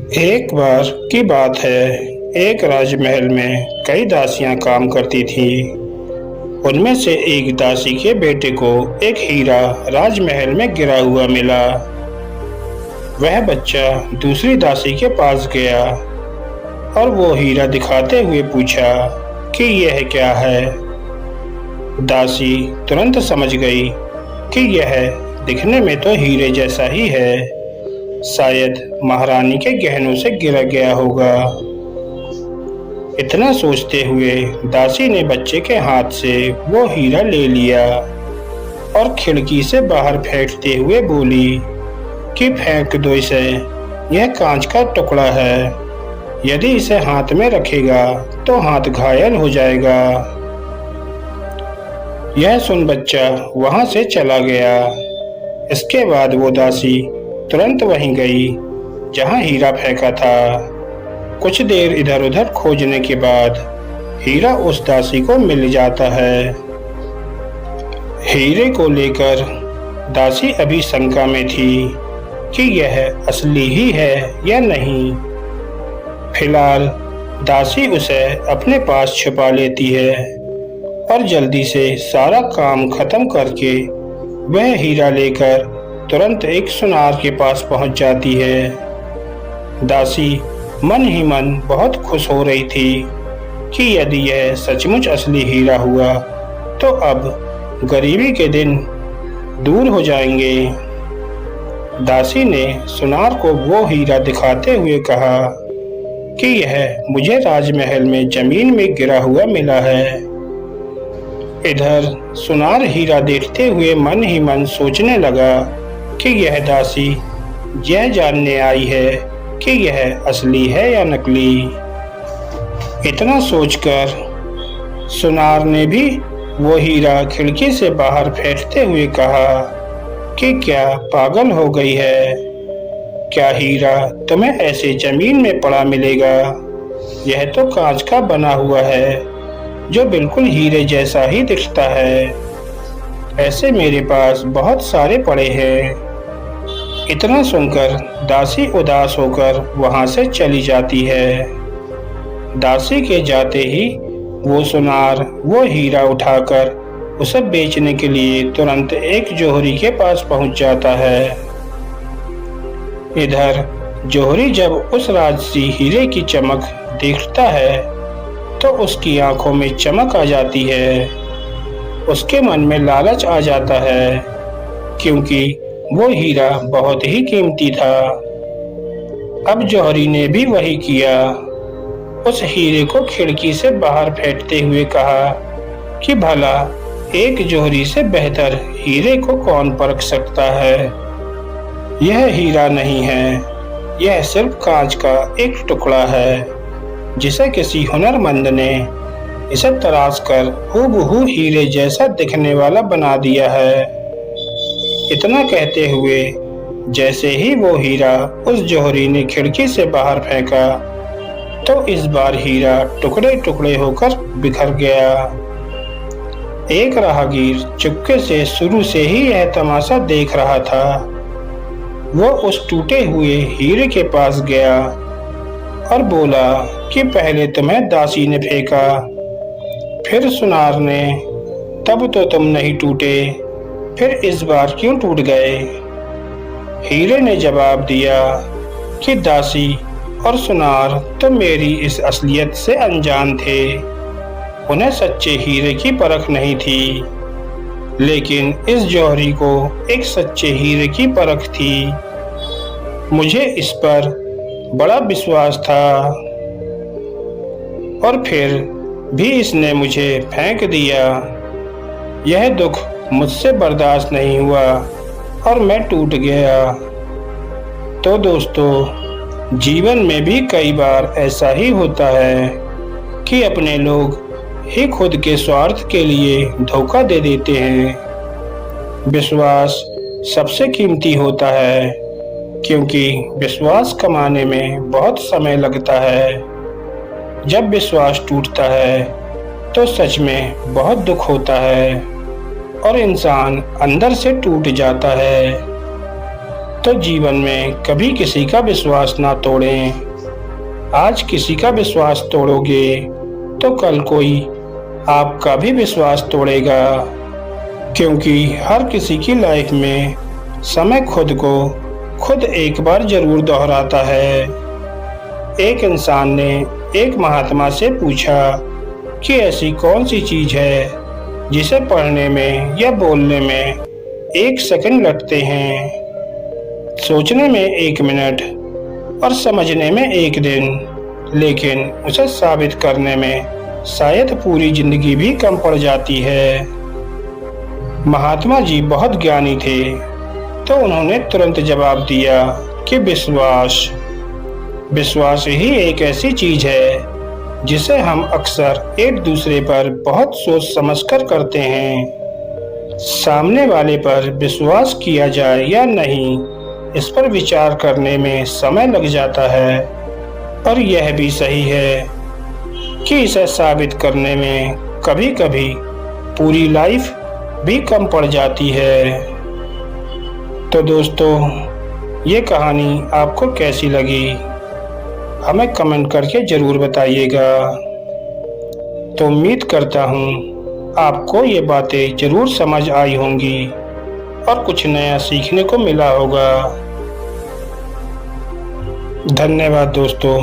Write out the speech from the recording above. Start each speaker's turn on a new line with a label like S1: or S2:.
S1: एक बार की बात है। एक राजमहल में कई दासियां काम करती थीं। उनमें से एक दासी के बेटे को एक हीरा राजमहल में गिरा हुआ मिला। वह बच्चा दूसरी दासी के पास गया और वो हीरा दिखाते हुए पूछा कि यह क्या है। दासी तुरंत समझ गई कि यह दिखने में तो हीरे जैसा ही है, शायद महारानी के गहनों से गिरा गया होगा। इतना सोचते हुए दासी ने बच्चे के हाथ से वो हीरा ले लिया और खिड़की से बाहर फेंकते हुए बोली कि फेंक दो इसे, यह कांच का टुकड़ा है, यदि इसे हाथ में रखेगा तो हाथ घायल हो जाएगा। यह सुन बच्चा वहां से चला गया। इसके बाद वो दासी तुरंत वहीं गई जहां हीरा फेंका था। कुछ देर इधर उधर खोजने के बाद हीरा उस दासी को मिल जाता है। हीरे को लेकर दासी अभी शंका में थी कि यह असली ही है या नहीं। फिलहाल दासी उसे अपने पास छुपा लेती है और जल्दी से सारा काम खत्म करके वह हीरा लेकर तुरंत एक सुनार के पास पहुंच जाती है। दासी मन ही मन बहुत खुश हो रही थी कि यदि यह सचमुच असली हीरा हुआ तो अब गरीबी के दिन दूर हो जाएंगे। दासी ने सुनार को वो हीरा दिखाते हुए कहा कि यह मुझे राजमहल में जमीन में गिरा हुआ मिला है। इधर सुनार हीरा देखते हुए मन ही मन सोचने लगा कि यह दासी यह जानने आई है कि यह असली है या नकली। इतना सोचकर सुनार ने भी वो हीरा खिड़की से बाहर फेंकते हुए कहा कि क्या पागल हो गई है, क्या हीरा तुम्हें ऐसे जमीन में पड़ा मिलेगा? यह तो कांच का बना हुआ है जो बिल्कुल हीरे जैसा ही दिखता है। ऐसे मेरे पास बहुत सारे पड़े हैं। इतना सुनकर दासी उदास होकर वहां से चली जाती है। दासी के जाते ही वो सुनार वो हीरा उठाकर उसे बेचने के लिए तुरंत एक जोहरी के पास पहुंच जाता है। इधर जोहरी जब उस राजसी हीरे की चमक देखता है तो उसकी आंखों में चमक आ जाती है। उसके मन में लालच आ जाता है क्योंकि वो हीरा बहुत ही कीमती था। अब जौहरी ने भी वही किया। उस हीरे को खिड़की से बाहर फेंकते हुए कहा कि भला एक जौहरी से बेहतर हीरे को कौन परख सकता है। यह हीरा नहीं है, यह सिर्फ कांच का एक टुकड़ा है जिसे किसी हुनरमंद ने इसे तराश कर हूबहू हीरे जैसा दिखने वाला बना दिया है। इतना कहते हुए जैसे ही वो हीरा उस जौहरी ने खिड़की से बाहर फेंका तो इस बार हीरा टुकड़े टुकड़े होकर बिखर गया। एक राहगीर चुपके से शुरू से ही यह तमाशा देख रहा था। वो उस टूटे हुए हीरे के पास गया और बोला कि पहले तुम्हें दासी ने फेंका, फिर सुनार ने, तब तो तुम नहीं टूटे, फिर इस बार क्यों टूट गए? हीरे ने जवाब दिया कि दासी और सुनार तो मेरी इस असलियत से अनजान थे। उन्हें सच्चे हीरे की परख नहीं थी, लेकिन इस जौहरी को एक सच्चे हीरे की परख थी। मुझे इस पर बड़ा विश्वास था और फिर भी इसने मुझे फेंक दिया। यह दुख मुझसे बर्दाश्त नहीं हुआ और मैं टूट गया। तो दोस्तों, जीवन में भी कई बार ऐसा ही होता है कि अपने लोग ही खुद के स्वार्थ के लिए धोखा दे देते हैं। विश्वास सबसे कीमती होता है क्योंकि विश्वास कमाने में बहुत समय लगता है। जब विश्वास टूटता है तो सच में बहुत दुख होता है और इंसान अंदर से टूट जाता है। तो जीवन में कभी किसी का विश्वास ना तोड़ें। आज किसी का विश्वास तोड़ोगे तो कल कोई आपका भी विश्वास तोड़ेगा, क्योंकि हर किसी की लाइफ में समय खुद को खुद एक बार जरूर दोहराता है। एक इंसान ने एक महात्मा से पूछा कि ऐसी कौन सी चीज है जिसे पढ़ने में या बोलने में 1 सेकंड लगते हैं, सोचने में 1 मिनट और समझने में 1 दिन, लेकिन उसे साबित करने में शायद पूरी जिंदगी भी कम पड़ जाती है। महात्मा जी बहुत ज्ञानी थे, तो उन्होंने तुरंत जवाब दिया कि विश्वास ही एक ऐसी चीज है जिसे हम अक्सर एक दूसरे पर बहुत सोच समझकर करते हैं। सामने वाले पर विश्वास किया जाए या नहीं, इस पर विचार करने में समय लग जाता है, और यह भी सही है कि इसे साबित करने में कभी कभी पूरी लाइफ भी कम पड़ जाती है। तो दोस्तों, ये कहानी आपको कैसी लगी हमें कमेंट करके ज़रूर बताइएगा। तो उम्मीद करता हूँ आपको ये बातें ज़रूर समझ आई होंगी और कुछ नया सीखने को मिला होगा। धन्यवाद दोस्तों।